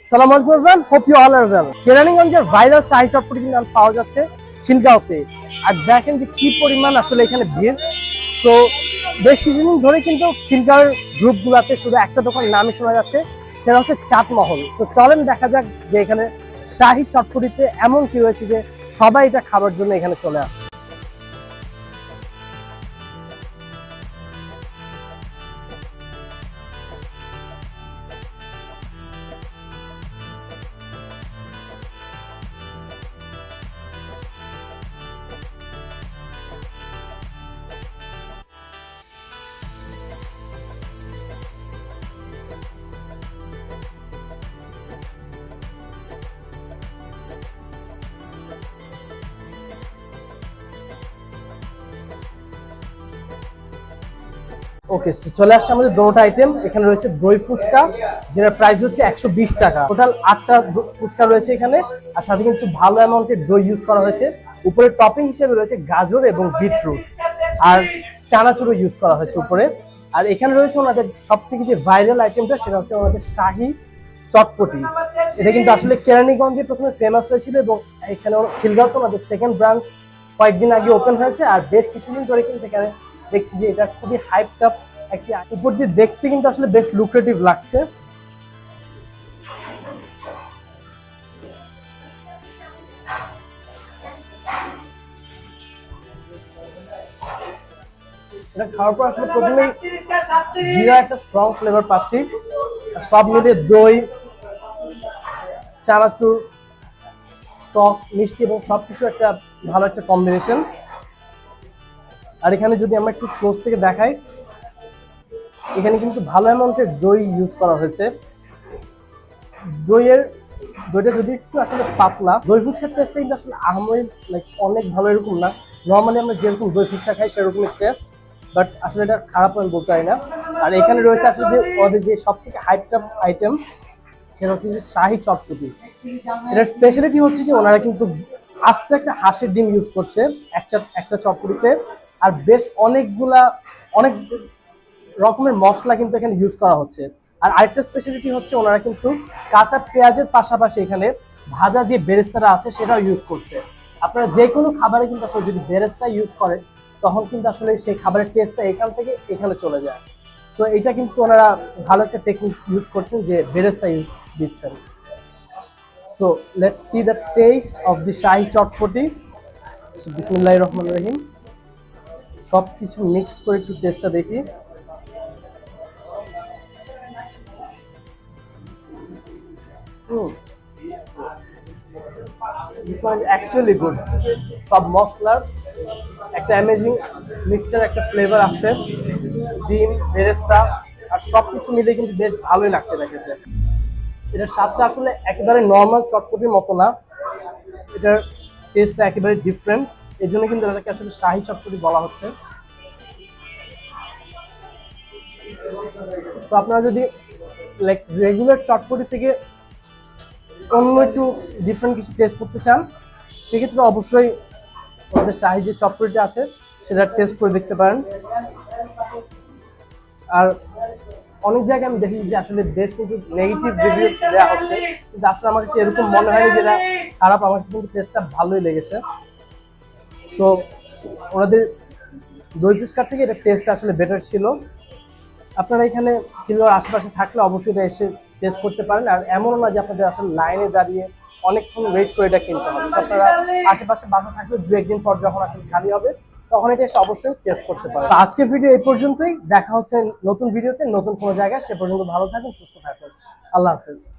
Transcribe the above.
সালাম আলাইকুম everyone, hope you all are well. কেরানীগঞ্জের ভাইরাল শাহী চটপটি কিন্তু পাওয়া যাচ্ছে খিলগাঁওতে। আর দেখেন যে কি পরিমাণ আসলে এখানে ভিড়। সো বেশ কিছুদিন ধরে কিন্তু খিলগাঁওয়ের গ্রুপগুলোতে শুধু একটা দোকান নামই শোনা যাচ্ছে, সেটা হচ্ছে চাটমহল। সো চলেন দেখা যাক যে এখানে শাহী চটপটিতে এমন কি রয়েছে যে সবাই এটা খাবার জন্য এখানে চলে আসে। ওকে, চলে আসছে আমাদের দুটো আইটেম। এখানে রয়েছে দই ফুচকা, যেটার প্রাইস হচ্ছে 120 টাকা। টোটাল 8টা ফুচকা রয়েছে এখানে, আর সাথে কিন্তু ভালো অ্যামাউন্টের দই ইউজ করা হয়েছে। উপরে টপিং হিসেবে রয়েছে গাজর এবং বিটরুট, আর চানাচুরও ইউজ করা হয়েছে উপরে। আর এখানে রয়েছে ওনাদের সব থেকে যে ভাইরাল আইটেমটা, সেটা হচ্ছে ওনাদের শাহী চটপটি। এটা কিন্তু আসলে কেরানীগঞ্জে প্রথমে ফেমাস হয়েছিল, এবং এখানে খিলগাঁওতে ওনাদের সেকেন্ড ব্রাঞ্চ কয়েকদিন আগে ওপেন হয়েছে। আর বেশ কিছুদিন ধরে কিন্তু এখানে দেখছি যে এটা খুবই হাইপড আপ একটা, উপর দিয়ে দেখতে কিন্তু আসলে বেশ লুক্রেটিভ লাগছে। এটা খাওয়ার পর আসলে প্রথমেই জিরা একটা স্ট্রং ফ্লেভার পাচ্ছি, সব মিলিয়ে দই, চানাচুর, টক, মিষ্টি এবং সবকিছু একটা ভালো একটা কম্বিনেশন। আর এখানে যদি আমরা একটু ক্লোজ থেকে দেখাই, এখানে কিন্তু ভালো অ্যামাউন্টের দই ইউজ করা হয়েছে। দইটা যদি একটু আসলে পাতলা, দই ফুচকার টেস্টটা কিন্তু আসলে আহামরি লাইক অনেক ভালো এরকম না। নর্মালি আমরা যেরকম দই ফুচকা খাই সেরকমই টেস্ট, বাট আসলে এটা খারাপ আমি বলতে পারি না। আর এখানে রয়েছে আসলে যে ওদের যে সব থেকে হাইপড আপ আইটেম, সেটা হচ্ছে যে শাহী চটপটি। এটার স্পেশালিটি হচ্ছে যে ওনারা কিন্তু আস্ত একটা হাঁসের ডিম ইউজ করছে একটা একটা চটপটিতে, আর বেশ অনেক রকমের মশলা কিন্তু এখানে ইউজ করা হচ্ছে। আর আরেকটা স্পেশালিটি হচ্ছে ওনারা কিন্তু কাঁচা পেঁয়াজের পাশাপাশি এখানে ভাজা যে বেরেস্তাটা আছে সেটাও ইউজ করছে। আপনারা যে কোনো খাবারে কিন্তু আসলে যদি বেরেস্তা ইউজ করেন, তখন কিন্তু আসলে সেই খাবারের টেস্টটা এখান থেকে এখানে চলে যায়। সো এটা কিন্তু ওনারা ভালো একটা টেকনিক ইউজ করছেন, যে বেরেস্তা ইউজ দিচ্ছেন। So let's see the test of the Shahi chotpoti. So বিসমিল্লাহির রহমানির রহিম। সব কিছু মিক্স করে একটু টেস্টটা দেখি। This one is actually good. সব মশলার একটা অ্যামেজিং মিক্সচার, একটা ফ্লেভার আসছে, ডিম, বেরেস্তা আর সবকিছু মিলে কিন্তু বেশ ভালোই লাগছে এটা খেতে। এটার স্বাদটা আসলে একেবারে নর্মাল চটপটির মতো না, এটার টেস্টটা একেবারে ডিফারেন্ট। এই জন্য কিন্তু এটাকে আসলে শাহী চটপটি বলা হচ্ছে। তো আপনারা যদি লাইক রেগুলার চটপটি থেকে অন্য একটু ডিফারেন্ট কিছু টেস্ট করতে চান, সেক্ষেত্রে অবশ্যই আমাদের শাহী যে চটপটিটা আছে সেটা টেস্ট করে দেখতে পারেন। আর অনেক জায়গায় আমি দেখেছি যে আসলে বেশ কিন্তু নেগেটিভ রিভিউ দেওয়া হচ্ছে, কিন্তু আসলে আমার কাছে এরকম মনে হয়নি যেটা খারাপ। আমার কাছে কিন্তু টেস্টটা ভালোই লেগেছে। সো ওনাদের দই ফুচকার থেকে এটা টেস্ট আসলে বেটার ছিল। আপনারা এখানে খিলগাঁওর আশেপাশে থাকলে অবশ্যই এটা এসে টেস্ট করতে পারেন। আর এমনও না যে আপনাদের আসলে লাইনে দাঁড়িয়ে অনেকক্ষণ ওয়েট করে এটা কিনতে হবে। আপনারা আশেপাশে বাসা থাকলে 2-1 দিন পর যখন আসলে খালি হবে, তখন এটা এসে অবশ্যই টেস্ট করতে পারেন। আজকের ভিডিও এই পর্যন্তই। দেখা হচ্ছে নতুন ভিডিওতে নতুন কোনো জায়গায়। সে পর্যন্ত ভালো থাকুন, সুস্থ থাকুন। আল্লাহ হাফেজ।